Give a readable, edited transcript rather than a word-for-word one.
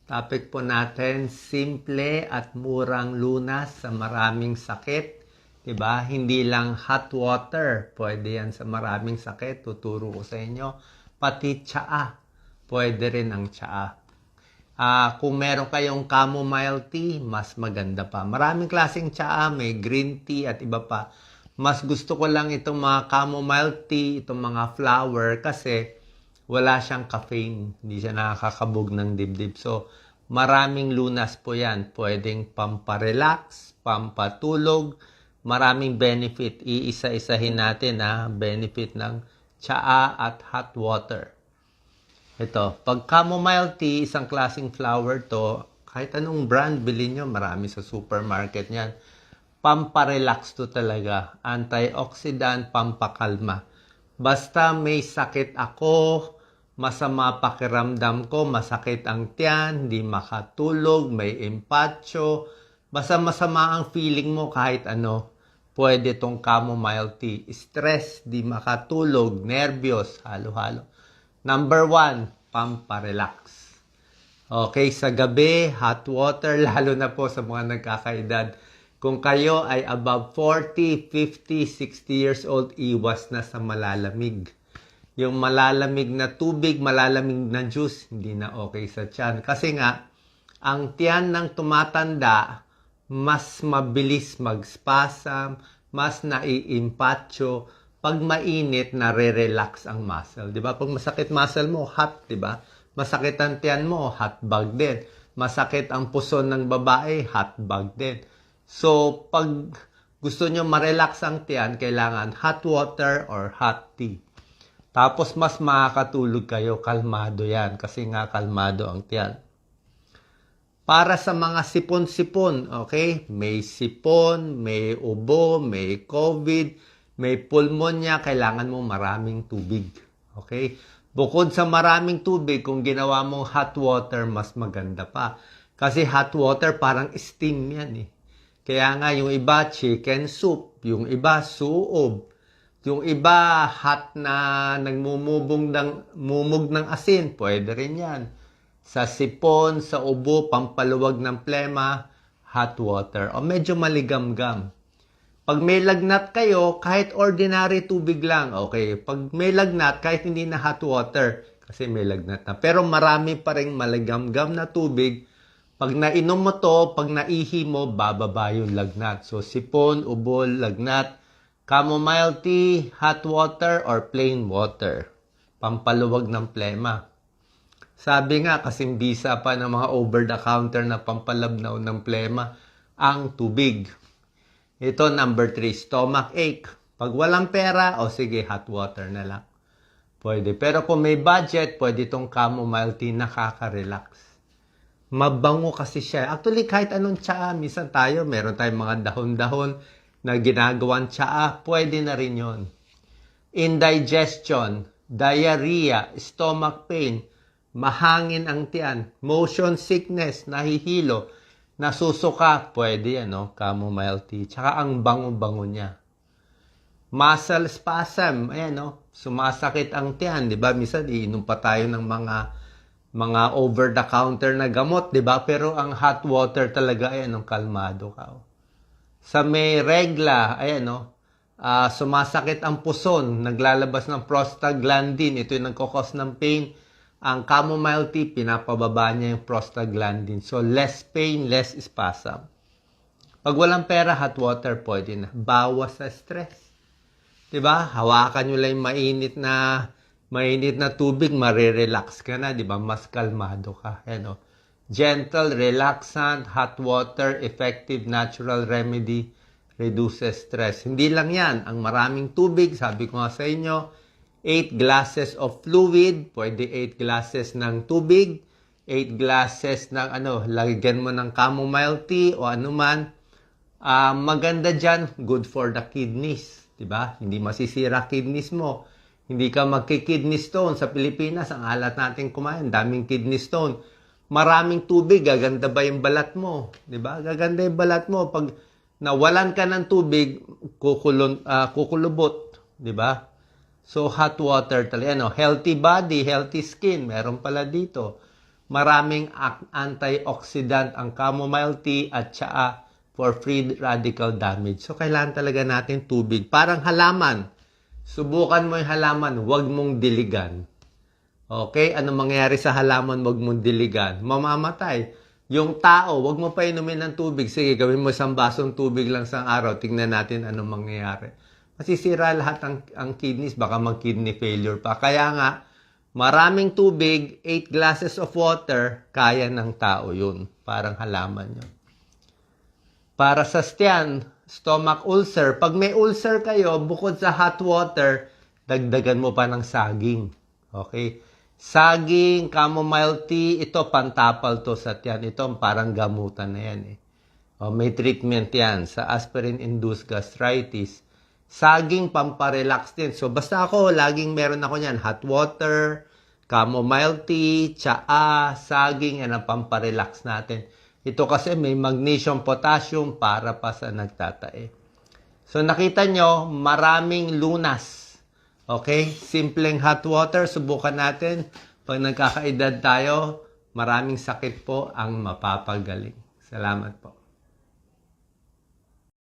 Topic po natin, simple at murang lunas sa maraming sakit. Diba? Hindi lang hot water. Pwede yan sa maraming sakit. Tuturo ko sa inyo. Pati tsaa. Pwede rin ang tsaa. Kung meron kayong chamomile tea, mas maganda pa. Maraming klaseng tsaa. May green tea at iba pa. Mas gusto ko lang itong mga chamomile tea, itong mga flower kasi wala siyang caffeine. Hindi siya nakakabog ng dibdib. So, maraming lunas po yan. Pwedeng pamparelax, pampatulog, maraming benefit. Iisa-isahin natin benefit ng tsaa at hot water. Ito, pag chamomile tea, isang klaseng flower to, kahit anong brand bilhin nyo, marami sa supermarket niyan. Pamparelax to talaga. Antioxidant, pampakalma. Basta may sakit ako, masama pakiramdam ko, masakit ang tiyan, hindi makatulog, may empacho, basta masama ang feeling mo kahit ano, pwede tong chamomile tea. Stress, di makatulog, nervyos, halo-halo. Number 1, pamparelax. Okay, sa gabi, hot water, lalo na po sa mga nagkakaedad. Kung kayo ay above 40, 50, 60 years old, iwas na sa malalamig. Yung malalamig na tubig, malalamig na juice, hindi na okay sa tiyan. Kasi nga, ang tiyan ng tumatanda, mas mabilis mag-spasm, mas naiimpatcho. Pag mainit, nare-relax ang muscle. Diba? Pag masakit muscle mo, hot, diba? Masakit ang tiyan mo, hot bag din. Masakit ang puson ng babae, hot bag din. So, pag gusto nyo ma-relax ang tiyan, kailangan hot water or hot tea. Tapos, mas makakatulog kayo, kalmado yan. Kasi nga, kalmado ang tiyan. Para sa mga sipon-sipon, okay? May sipon, may ubo, may COVID, may pulmonya, kailangan mo maraming tubig. Okay? Bukod sa maraming tubig, kung ginawa mong hot water, mas maganda pa. Kasi hot water, parang steam yan eh. Kaya nga, yung iba, chicken soup. Yung iba, suob. Yung iba, hot na mumug ng asin. Pwede rin yan. Sa sipon, sa ubo, pampaluwag ng plema, hot water. O medyo maligamgam. Pag may lagnat kayo, kahit ordinary tubig lang, okay. Pag may lagnat, kahit hindi na hot water, kasi may lagnat na. Pero marami pa rin maligamgam na tubig. Pag nainom mo to, pag naihi mo, bababa yung lagnat. So, sipon, ubo, lagnat, chamomile tea, hot water, or plain water. Pampaluwag ng plema. Sabi nga, kasing bisa pa ng mga over-the-counter na pampalabnaw ng plema, ang tubig. Ito, number 3, stomach ache. Pag walang pera, o sige, hot water na lang. Pwede. Pero kung may budget, pwede itong chamomile tea, nakaka-relax. Mabango kasi siya. Actually, kahit anong tsaa, minsan tayo, meron tayong mga dahon-dahon na ginagawang tsaa, pwede na rin yon. Indigestion, diarrhea, stomach pain, mahangin ang tiyan, motion sickness, nahihilo, nasusuka, pwede yan, no? Chamomile tea. Tsaka ang bango-bango niya. Muscle spasm, ayan, no? Sumasakit ang tiyan, di ba? Minsan, iinom pa tayo ng mga over-the-counter na gamot, di ba? Pero ang hot water talaga, ayan, ang kalmado ka. Sa may regla, ayan, no? Sumasakit ang puson, naglalabas ng prostaglandin, ito yung nagkakos ng pain. Ang chamomile tea, pinapababa niya yung prostaglandin. So, less pain, less spasm. Pag walang pera, hot water, pwede na. Bawas sa stress. Diba? Hawakan nyo lang yung mainit na tubig, marirelax ka na, di ba? Mas kalmado ka. Ano? Gentle, relaxant, hot water, effective natural remedy, reduces stress. Hindi lang yan. Ang maraming tubig, sabi ko nga sa inyo, 8 glasses of fluid, pwede 8 glasses ng tubig, 8 glasses ng lagyan mo ng chamomile tea o anuman. Maganda dyan, good for the kidneys. Diba? Hindi masisira kidneys mo. Hindi ka magki-kidney stone. Sa Pilipinas, ang alat natin kumain, daming kidney stone. Maraming tubig, gaganda ba yung balat mo? Diba? Gaganda yung balat mo. Pag nawalan ka ng tubig, kukulubot. Diba? So, hot water talaga. Healthy body, healthy skin. Meron pala dito. maraming antioxidant ang chamomile tea at tsaa for free radical damage. So, kailangan talaga natin tubig. Parang halaman. Subukan mo yung halaman, huwag mong diligan. Okay? Ano mangyayari sa halaman, huwag mong diligan? Mamamatay. Yung tao, huwag mo pa inumin ng tubig. Sige, gawin mo isang basong tubig lang sa araw. Tingnan natin anong mangyayari. Masisira lahat ang kidneys, baka mag-kidney failure pa. Kaya nga, maraming tubig, 8 glasses of water, kaya ng tao yun. Parang halaman yun. Para sa tiyan, stomach ulcer, pag may ulcer kayo, bukod sa hot water, dagdagan mo pa ng saging. Okay? Saging, chamomile tea, ito pantapal to sa tiyan. Ito parang gamutan na yan eh. May treatment yan sa aspirin-induced gastritis. Saging, pamparelax din. So, basta ako, laging meron ako yan. Hot water, chamomile tea, tsaa, saging, yan ang pamparelax natin. Ito kasi may magnesium, potassium para pa sa nagtatae. So, nakita nyo, maraming lunas. Okay? Simpleng hot water, subukan natin. Pag nagkakaedad tayo, maraming sakit po ang mapapagaling. Salamat po.